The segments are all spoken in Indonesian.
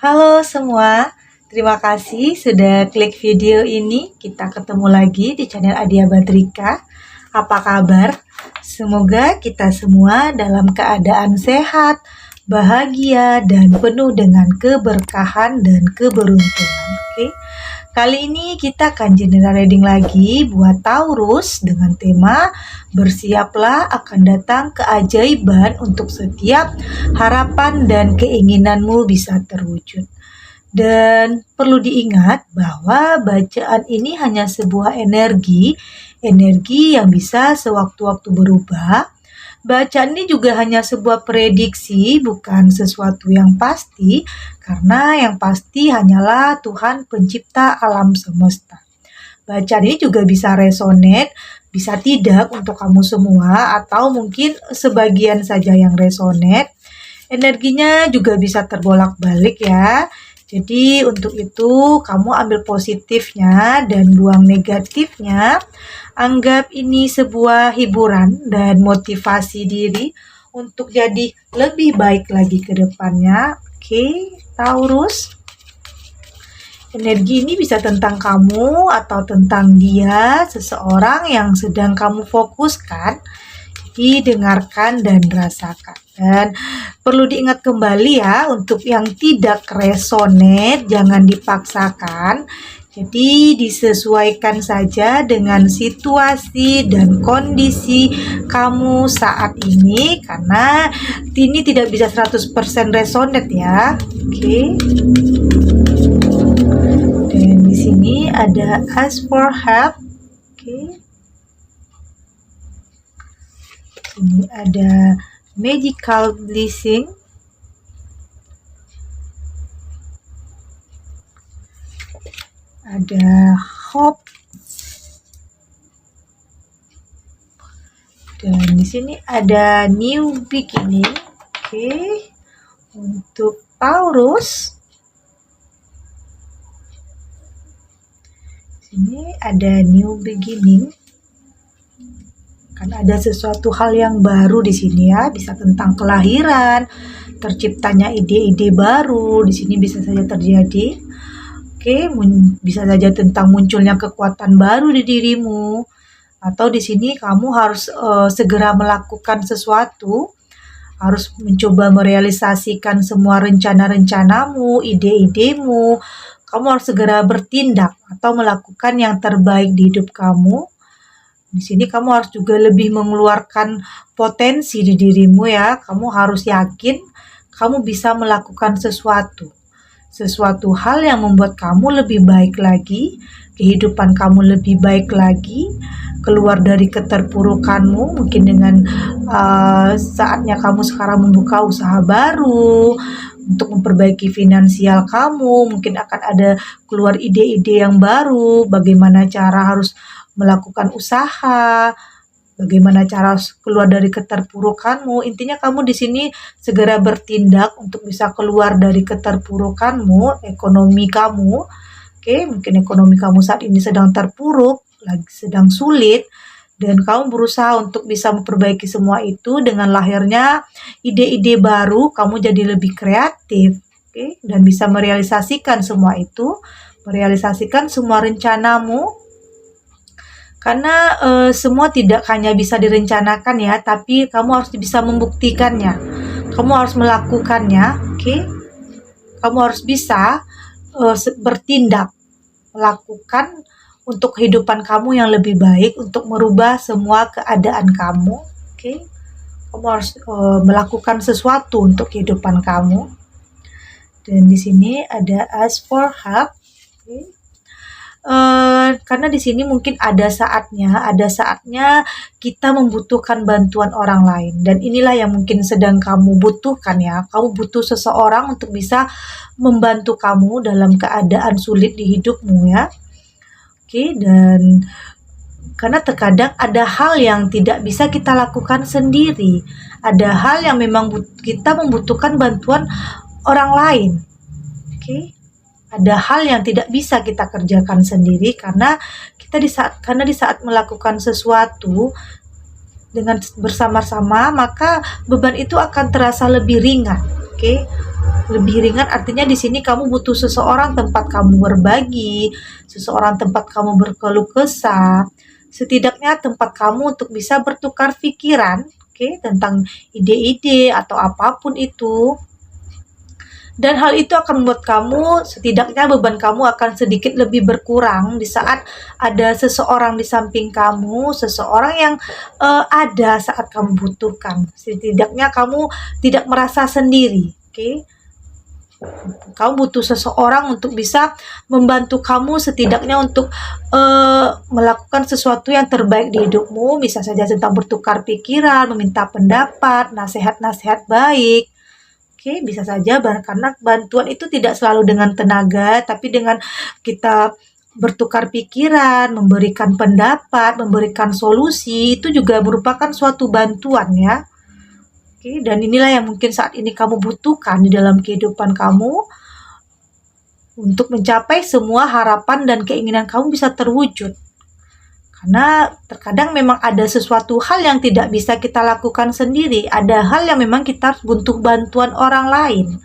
Halo semua, terima kasih sudah klik video ini. Kita ketemu lagi di channel Adia Batrika. Apa kabar? Semoga kita semua dalam keadaan sehat, bahagia, dan penuh dengan keberkahan dan keberuntungan. Oke. Kali ini kita akan general reading lagi buat Taurus dengan tema bersiaplah akan datang keajaiban untuk setiap harapan dan keinginanmu bisa terwujud. Dan perlu diingat bahwa bacaan ini hanya sebuah energi yang bisa sewaktu-waktu berubah. Bacaan ini juga hanya sebuah prediksi, bukan sesuatu yang pasti, karena yang pasti hanyalah Tuhan pencipta alam semesta. Bacaan ini juga bisa resonate, bisa tidak untuk kamu semua, atau mungkin sebagian saja yang resonate. Energinya juga bisa terbolak-balik ya. Jadi untuk itu kamu ambil positifnya dan buang negatifnya. Anggap ini sebuah hiburan dan motivasi diri untuk jadi lebih baik lagi ke depannya. Oke, Taurus. Energi ini bisa tentang kamu atau tentang dia, seseorang yang sedang kamu fokuskan. Didengarkan dan rasakan. Dan perlu diingat kembali ya, untuk yang tidak resonate jangan dipaksakan. Jadi disesuaikan saja dengan situasi dan kondisi kamu saat ini, karena ini tidak bisa 100% resonate ya. Oke. Dan di sini ada ask for help. Oke. Ini ada magical blessing. Ada hope. Dan di sini ada new beginning. Oke. Untuk Taurus. Di sini ada new beginning. Kan ada sesuatu hal yang baru di sini ya, bisa tentang kelahiran, terciptanya ide-ide baru, di sini bisa saja terjadi. Oke, bisa saja tentang munculnya kekuatan baru di dirimu, atau di sini kamu harus segera melakukan sesuatu, harus mencoba merealisasikan semua rencana-rencanamu, ide-idemu. Kamu harus segera bertindak atau melakukan yang terbaik di hidup kamu. Di sini kamu harus juga lebih mengeluarkan potensi di dirimu ya. Kamu harus yakin kamu bisa melakukan sesuatu hal yang membuat kamu lebih baik lagi, kehidupan kamu lebih baik lagi, keluar dari keterpurukanmu. Mungkin dengan saatnya kamu sekarang membuka usaha baru untuk memperbaiki finansial kamu. Mungkin akan ada keluar ide-ide yang baru, bagaimana cara harus melakukan usaha, bagaimana cara keluar dari keterpurukanmu. Intinya kamu di sini segera bertindak untuk bisa keluar dari keterpurukanmu, ekonomi kamu. Oke, mungkin ekonomi kamu saat ini sedang terpuruk, lagi sedang sulit, dan kamu berusaha untuk bisa memperbaiki semua itu. Dengan lahirnya ide-ide baru, kamu jadi lebih kreatif, oke, dan bisa merealisasikan semua itu, merealisasikan semua rencanamu. Karena semua tidak hanya bisa direncanakan ya, tapi kamu harus bisa membuktikannya. Kamu harus melakukannya, oke? Kamu harus bisa bertindak, melakukan untuk kehidupan kamu yang lebih baik, untuk merubah semua keadaan kamu, oke? Kamu harus melakukan sesuatu untuk kehidupan kamu. Dan di sini ada ask for help, oke? Karena di sini mungkin ada saatnya kita membutuhkan bantuan orang lain, dan inilah yang mungkin sedang kamu butuhkan ya. Kamu butuh seseorang untuk bisa membantu kamu dalam keadaan sulit di hidupmu ya. Oke, dan karena terkadang ada hal yang tidak bisa kita lakukan sendiri. Ada hal yang memang kita membutuhkan bantuan orang lain. Oke. Ada hal yang tidak bisa kita kerjakan sendiri, karena di saat melakukan sesuatu, dengan bersama-sama, maka beban itu akan terasa lebih ringan. Oke, lebih ringan artinya di sini kamu butuh seseorang tempat kamu berbagi, seseorang tempat kamu berkeluh kesah, setidaknya tempat kamu untuk bisa bertukar pikiran, oke, tentang ide-ide atau apapun itu. Dan hal itu akan membuat kamu, setidaknya beban kamu akan sedikit lebih berkurang di saat ada seseorang di samping kamu, seseorang yang ada saat kamu butuhkan. Setidaknya kamu tidak merasa sendiri, oke? Kamu butuh seseorang untuk bisa membantu kamu, setidaknya untuk melakukan sesuatu yang terbaik di hidupmu, bisa saja tentang bertukar pikiran, meminta pendapat, nasihat-nasihat baik. Oke, bisa saja karena bantuan itu tidak selalu dengan tenaga, tapi dengan kita bertukar pikiran, memberikan pendapat, memberikan solusi, itu juga merupakan suatu bantuan ya. Oke, dan inilah yang mungkin saat ini kamu butuhkan di dalam kehidupan kamu untuk mencapai semua harapan dan keinginan kamu bisa terwujud. Karena terkadang memang ada sesuatu hal yang tidak bisa kita lakukan sendiri. Ada hal yang memang kita harus butuh bantuan orang lain.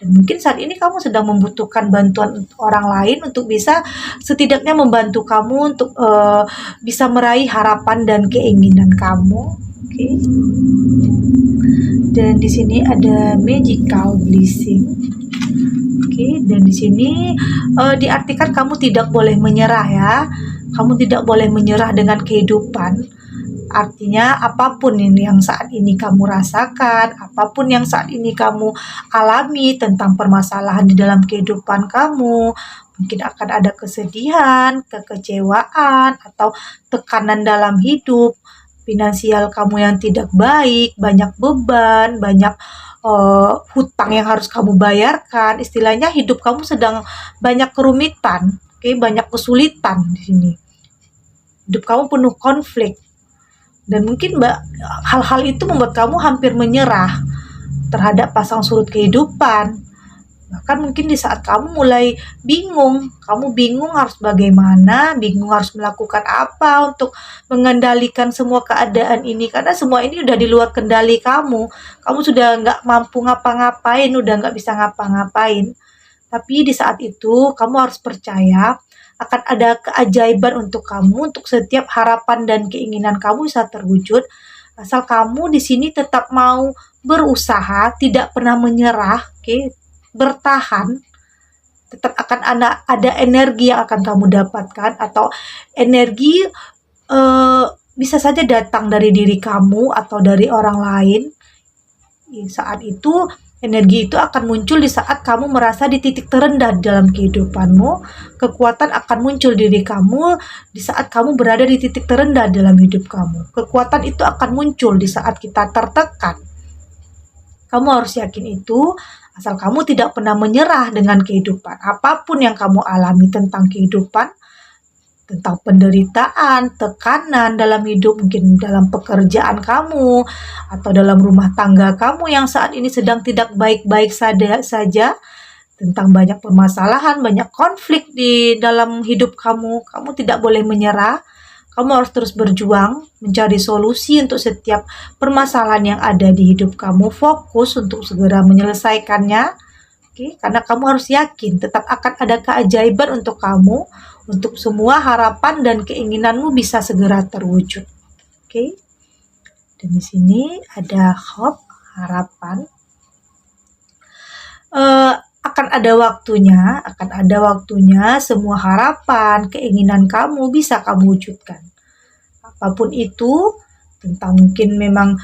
Dan mungkin saat ini kamu sedang membutuhkan bantuan orang lain untuk bisa setidaknya membantu kamu untuk bisa meraih harapan dan keinginan kamu. Oke. Dan di sini ada magical blessing. Oke, dan di sini diartikan kamu tidak boleh menyerah ya. Kamu tidak boleh menyerah dengan kehidupan. Artinya apapun ini yang saat ini kamu rasakan, apapun yang saat ini kamu alami tentang permasalahan di dalam kehidupan kamu, mungkin akan ada kesedihan, kekecewaan, atau tekanan dalam hidup, finansial kamu yang tidak baik, banyak beban, banyak hutang yang harus kamu bayarkan. Istilahnya hidup kamu sedang banyak kerumitan, oke, banyak kesulitan di sini. Hidup kamu penuh konflik. Dan mungkin hal-hal itu membuat kamu hampir menyerah terhadap pasang surut kehidupan. Bahkan mungkin di saat kamu mulai bingung, kamu bingung harus bagaimana, bingung harus melakukan apa untuk mengendalikan semua keadaan ini. Karena semua ini udah di luar kendali kamu. Kamu sudah nggak mampu ngapa-ngapain, udah nggak bisa ngapa-ngapain. Tapi di saat itu kamu harus percaya akan ada keajaiban untuk kamu, untuk setiap harapan dan keinginan kamu bisa terwujud. Asal kamu di sini tetap mau berusaha, tidak pernah menyerah, oke, bertahan, tetap akan ada energi yang akan kamu dapatkan, atau energi bisa saja datang dari diri kamu atau dari orang lain. Saat itu energi itu akan muncul di saat kamu merasa di titik terendah dalam kehidupanmu. Kekuatan akan muncul diri kamu di saat kamu berada di titik terendah dalam hidup kamu. Kekuatan itu akan muncul di saat kita tertekan. Kamu harus yakin itu, asal kamu tidak pernah menyerah dengan kehidupan. Apapun yang kamu alami tentang kehidupan, tentang penderitaan, tekanan dalam hidup, mungkin dalam pekerjaan kamu, atau dalam rumah tangga kamu yang saat ini sedang tidak baik-baik saja, tentang banyak permasalahan, banyak konflik di dalam hidup kamu, kamu tidak boleh menyerah. Kamu harus terus berjuang, mencari solusi untuk setiap permasalahan yang ada di hidup kamu, fokus untuk segera menyelesaikannya. Oke, karena kamu harus yakin tetap akan ada keajaiban untuk kamu, untuk semua harapan dan keinginanmu bisa segera terwujud. Oke. Dan di sini ada hope, harapan. Akan ada waktunya semua harapan, keinginan kamu bisa kamu wujudkan. Apapun itu, tentang mungkin memang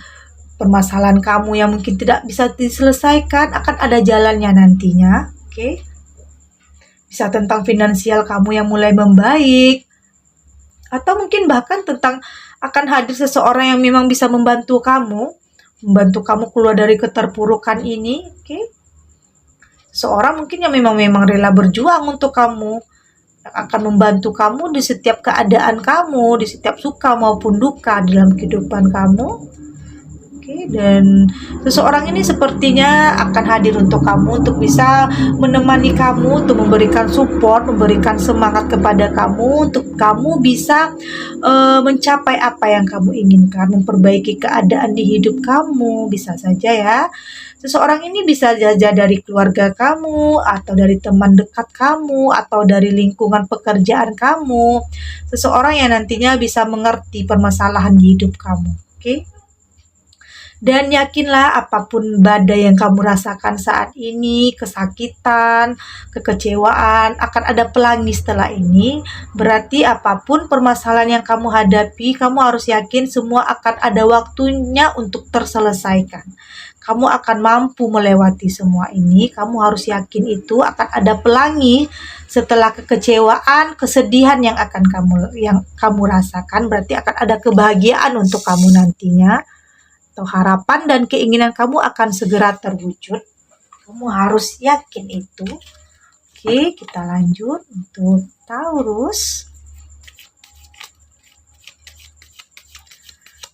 permasalahan kamu yang mungkin tidak bisa diselesaikan, akan ada jalannya nantinya, oke? Bisa tentang finansial kamu yang mulai membaik, atau mungkin bahkan tentang akan hadir seseorang yang memang bisa membantu kamu keluar dari keterpurukan ini, oke? Seorang mungkin yang memang rela berjuang untuk kamu, yang akan membantu kamu di setiap keadaan kamu, di setiap suka maupun duka dalam kehidupan kamu. Oke, dan seseorang ini sepertinya akan hadir untuk kamu, untuk bisa menemani kamu, untuk memberikan support, memberikan semangat kepada kamu, untuk kamu bisa mencapai apa yang kamu inginkan, memperbaiki keadaan di hidup kamu. Bisa saja ya, seseorang ini bisa saja dari keluarga kamu, atau dari teman dekat kamu, atau dari lingkungan pekerjaan kamu. Seseorang yang nantinya bisa mengerti permasalahan di hidup kamu. Oke? Dan yakinlah apapun badai yang kamu rasakan saat ini, kesakitan, kekecewaan, akan ada pelangi setelah ini. Berarti apapun permasalahan yang kamu hadapi, kamu harus yakin semua akan ada waktunya untuk terselesaikan. Kamu akan mampu melewati semua ini, kamu harus yakin itu akan ada pelangi setelah kekecewaan, kesedihan yang kamu rasakan. Berarti akan ada kebahagiaan untuk kamu nantinya. Atau harapan dan keinginan kamu akan segera terwujud. Kamu harus yakin itu. Oke, kita lanjut untuk Taurus.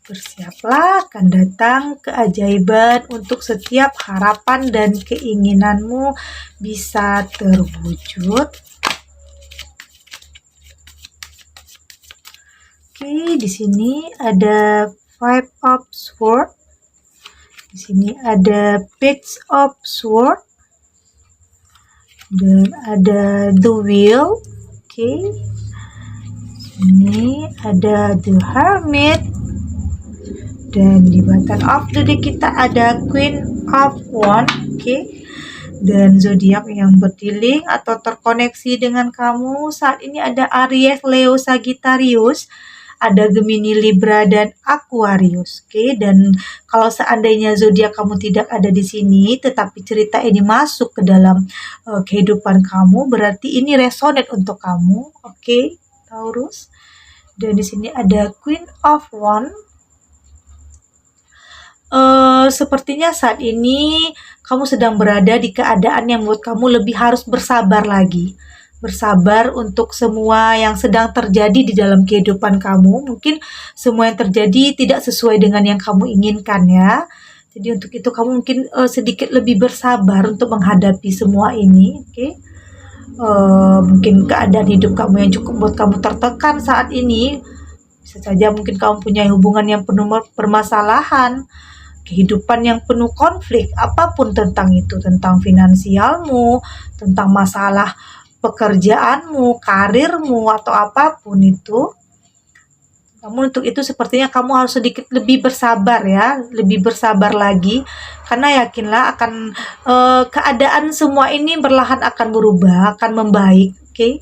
Bersiaplah, akan datang keajaiban untuk setiap harapan dan keinginanmu bisa terwujud. Oke, di sini ada Five of Swords. Di sini ada Page of Swords. Dan ada The Wheel. Oke. Ini ada The Hermit. Dan di bottom of the deck kita ada Queen of Wands. Oke. Dan zodiak yang berdealing atau terkoneksi dengan kamu saat ini ada Aries, Leo, Sagittarius. Ada Gemini, Libra, dan Aquarius. Oke, dan kalau seandainya zodiak kamu tidak ada di sini, tetapi cerita ini masuk ke dalam kehidupan kamu, berarti ini resonate untuk kamu. Oke, Taurus. Dan di sini ada Queen of Wands. Sepertinya saat ini kamu sedang berada di keadaan yang membuat kamu lebih harus bersabar lagi. Bersabar untuk semua yang sedang terjadi di dalam kehidupan kamu. Mungkin semua yang terjadi tidak sesuai dengan yang kamu inginkan ya. Jadi untuk itu kamu mungkin sedikit lebih bersabar untuk menghadapi semua ini. Oke. Mungkin keadaan hidup kamu yang cukup buat kamu tertekan saat ini. Bisa saja mungkin kamu punya hubungan yang penuh permasalahan, kehidupan yang penuh konflik, apapun tentang itu, tentang finansialmu, tentang masalah pekerjaanmu, karirmu, atau apapun itu. Namun untuk itu sepertinya kamu harus sedikit lebih bersabar ya, lebih bersabar lagi, karena yakinlah akan keadaan semua ini perlahan akan berubah, akan membaik. Oke?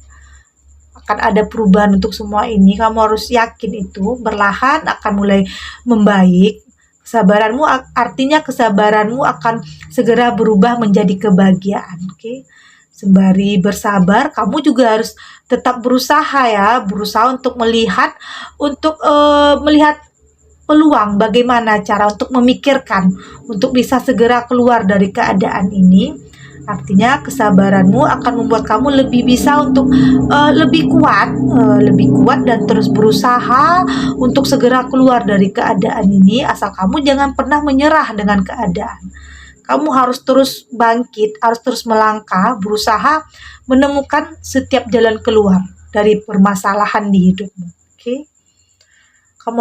Akan ada perubahan untuk semua ini, kamu harus yakin itu perlahan akan mulai membaik. Kesabaranmu artinya kesabaranmu akan segera berubah menjadi kebahagiaan. Oke? Sembari bersabar, kamu juga harus tetap berusaha ya, berusaha untuk melihat peluang, bagaimana cara untuk memikirkan, untuk bisa segera keluar dari keadaan ini. Artinya kesabaranmu akan membuat kamu lebih bisa untuk lebih kuat dan terus berusaha untuk segera keluar dari keadaan ini. Asal kamu jangan pernah menyerah dengan keadaan. Kamu harus terus bangkit, harus terus melangkah, berusaha menemukan setiap jalan keluar dari permasalahan di hidupmu. Oke? Kamu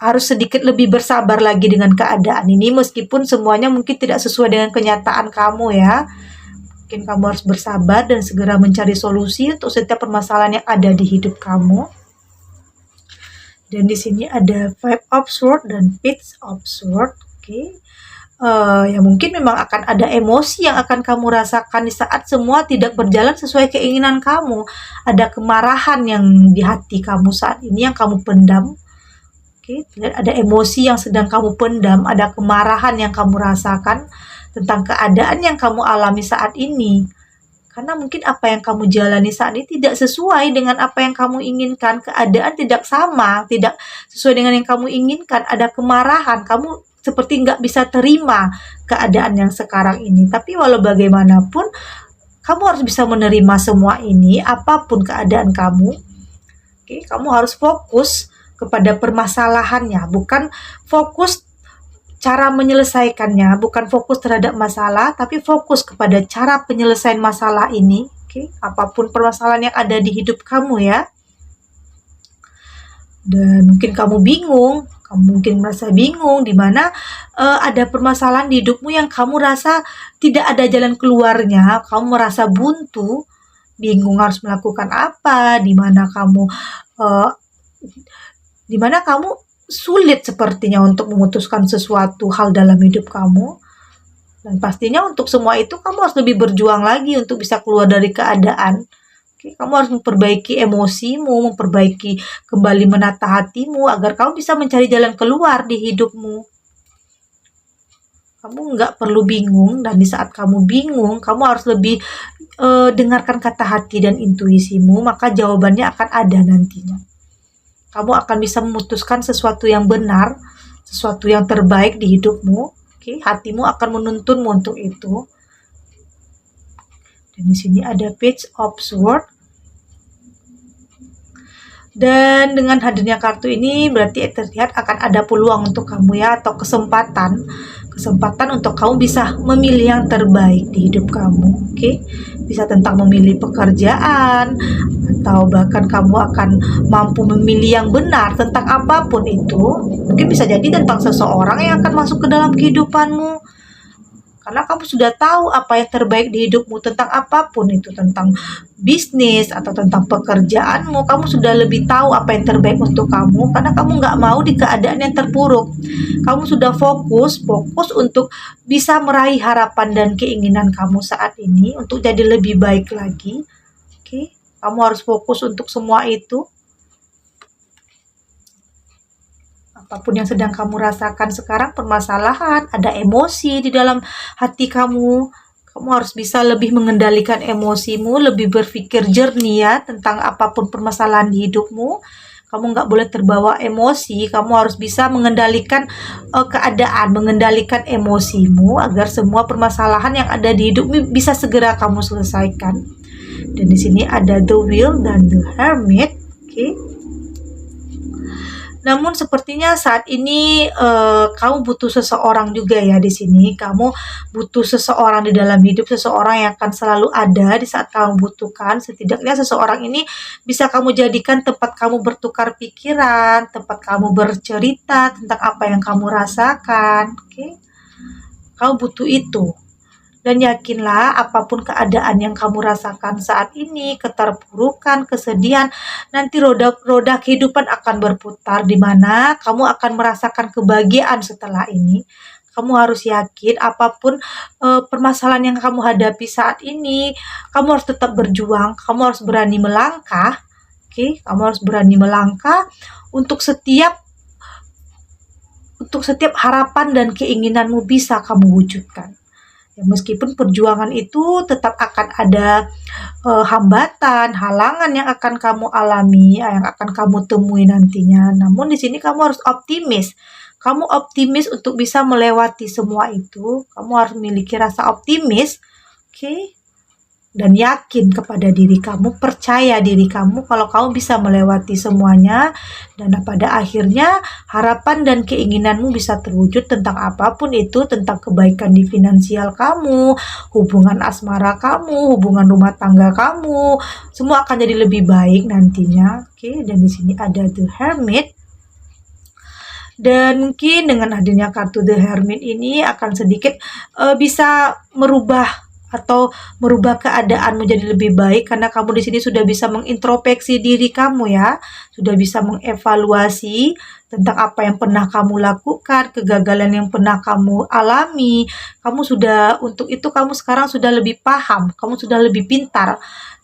harus sedikit lebih bersabar lagi dengan keadaan ini, meskipun semuanya mungkin tidak sesuai dengan kenyataan kamu ya. Mungkin kamu harus bersabar dan segera mencari solusi untuk setiap permasalahan yang ada di hidup kamu. Dan di sini ada Five of Swords dan Page of Swords. Oke. Ya mungkin memang akan ada emosi yang akan kamu rasakan di saat semua tidak berjalan sesuai keinginan kamu. Ada kemarahan yang di hati kamu saat ini yang kamu pendam. Oke, ada emosi yang sedang kamu pendam, ada kemarahan yang kamu rasakan tentang keadaan yang kamu alami saat ini. Karena mungkin apa yang kamu jalani saat ini tidak sesuai dengan apa yang kamu inginkan. Keadaan tidak sama, tidak sesuai dengan yang kamu inginkan. Ada kemarahan, kamu seperti nggak bisa terima keadaan yang sekarang ini. Tapi walau bagaimanapun, kamu harus bisa menerima semua ini, apapun keadaan kamu. Oke, kamu harus fokus kepada permasalahannya, bukan fokus cara menyelesaikannya, bukan fokus terhadap masalah, tapi fokus kepada cara penyelesaian masalah ini. Oke, apapun permasalahan yang ada di hidup kamu ya. Dan mungkin kamu bingung, kamu mungkin merasa bingung di mana ada permasalahan di hidupmu yang kamu rasa tidak ada jalan keluarnya, kamu merasa buntu, bingung harus melakukan apa, di mana kamu sulit sepertinya untuk memutuskan sesuatu hal dalam hidup kamu. Dan pastinya untuk semua itu kamu harus lebih berjuang lagi untuk bisa keluar dari keadaan. Oke, kamu harus memperbaiki emosimu, memperbaiki kembali menata hatimu agar kamu bisa mencari jalan keluar di hidupmu. Kamu nggak perlu bingung, dan di saat kamu bingung, kamu harus lebih dengarkan kata hati dan intuisimu, maka jawabannya akan ada nantinya. Kamu akan bisa memutuskan sesuatu yang benar, sesuatu yang terbaik di hidupmu. Oke, hatimu akan menuntunmu untuk itu. Dan di sini ada Page of Swords. Dan dengan hadirnya kartu ini berarti terlihat akan ada peluang untuk kamu ya, atau kesempatan untuk kamu bisa memilih yang terbaik di hidup kamu. Oke, bisa tentang memilih pekerjaan, atau bahkan kamu akan mampu memilih yang benar tentang apapun itu. Mungkin bisa jadi tentang seseorang yang akan masuk ke dalam kehidupanmu, karena kamu sudah tahu apa yang terbaik di hidupmu tentang apapun itu, tentang bisnis atau tentang pekerjaanmu. Kamu sudah lebih tahu apa yang terbaik untuk kamu, karena kamu nggak mau di keadaan yang terpuruk. Kamu sudah fokus untuk bisa meraih harapan dan keinginan kamu saat ini untuk jadi lebih baik lagi. Oke, kamu harus fokus untuk semua itu. Apapun yang sedang kamu rasakan sekarang, permasalahan, ada emosi di dalam hati kamu, kamu harus bisa lebih mengendalikan emosimu, lebih berpikir jernih ya tentang apapun permasalahan di hidupmu. Kamu nggak boleh terbawa emosi, kamu harus bisa mengendalikan keadaan, mengendalikan emosimu agar semua permasalahan yang ada di hidupmu bisa segera kamu selesaikan. Dan di sini ada The Wheel dan The Hermit. Oke. Namun sepertinya saat ini kamu butuh seseorang juga ya di sini. Kamu butuh seseorang di dalam hidup, seseorang yang akan selalu ada di saat kamu butuhkan. Setidaknya seseorang ini bisa kamu jadikan tempat kamu bertukar pikiran, tempat kamu bercerita tentang apa yang kamu rasakan. Oke? Kamu butuh itu. Dan yakinlah apapun keadaan yang kamu rasakan saat ini, keterpurukan, kesedihan, nanti roda kehidupan akan berputar di mana kamu akan merasakan kebahagiaan setelah ini. Kamu harus yakin apapun permasalahan yang kamu hadapi saat ini, kamu harus tetap berjuang, kamu harus berani melangkah. Oke, kamu harus berani melangkah untuk setiap harapan dan keinginanmu bisa kamu wujudkan. Ya, meskipun perjuangan itu tetap akan ada hambatan, halangan yang akan kamu alami, yang akan kamu temui nantinya. Namun di sini kamu harus optimis. Kamu optimis untuk bisa melewati semua itu. Kamu harus memiliki rasa optimis, oke? Dan yakin kepada diri kamu, percaya diri kamu kalau kamu bisa melewati semuanya, dan pada akhirnya harapan dan keinginanmu bisa terwujud tentang apapun itu, tentang kebaikan di finansial kamu, hubungan asmara kamu, hubungan rumah tangga kamu, semua akan jadi lebih baik nantinya. Oke, dan di sini ada The Hermit. Dan mungkin dengan hadirnya kartu The Hermit ini akan sedikit bisa merubah keadaan menjadi lebih baik, karena kamu di sini sudah bisa mengintrospeksi diri kamu ya, sudah bisa mengevaluasi tentang apa yang pernah kamu lakukan, kegagalan yang pernah kamu alami. Untuk itu kamu sekarang sudah lebih paham, kamu sudah lebih pintar.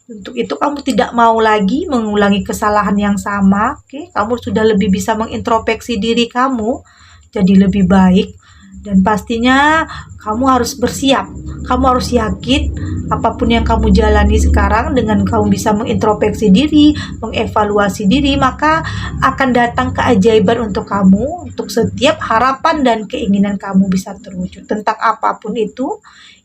Untuk itu kamu tidak mau lagi mengulangi kesalahan yang sama. Oke, kamu sudah lebih bisa mengintrospeksi diri kamu jadi lebih baik. Dan pastinya kamu harus bersiap, kamu harus yakin apapun yang kamu jalani sekarang, dengan kamu bisa mengintrospeksi diri, mengevaluasi diri, maka akan datang keajaiban untuk kamu, untuk setiap harapan dan keinginan kamu bisa terwujud tentang apapun itu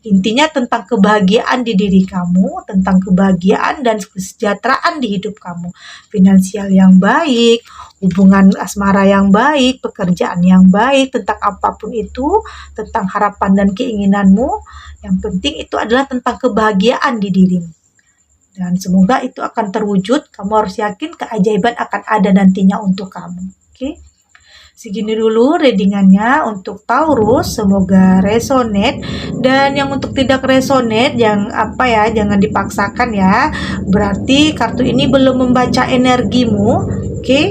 Intinya tentang kebahagiaan di diri kamu, tentang kebahagiaan dan kesejahteraan di hidup kamu. Finansial yang baik, hubungan asmara yang baik, pekerjaan yang baik, tentang apapun itu, tentang harapan dan keinginanmu. Yang penting itu adalah tentang kebahagiaan di dirimu. Dan semoga itu akan terwujud. Kamu harus yakin keajaiban akan ada nantinya untuk kamu. Oke? Segini dulu readingannya untuk Taurus, semoga resonate. Dan yang untuk tidak resonate, jangan dipaksakan ya. Berarti kartu ini belum membaca energimu, oke?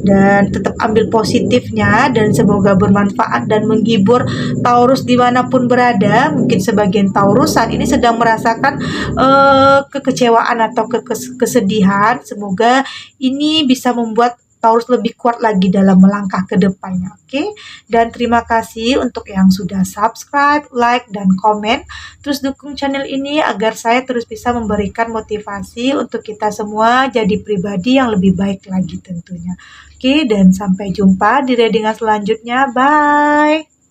Dan tetap ambil positifnya dan semoga bermanfaat dan menghibur Taurus dimanapun berada. Mungkin sebagian Taurus saat ini sedang merasakan kekecewaan atau kesedihan. Semoga ini bisa membuat Taurus lebih kuat lagi dalam melangkah ke depannya, oke? Dan terima kasih untuk yang sudah subscribe, like, dan komen. Terus dukung channel ini agar saya terus bisa memberikan motivasi untuk kita semua jadi pribadi yang lebih baik lagi tentunya. Oke, dan sampai jumpa di readingan selanjutnya. Bye!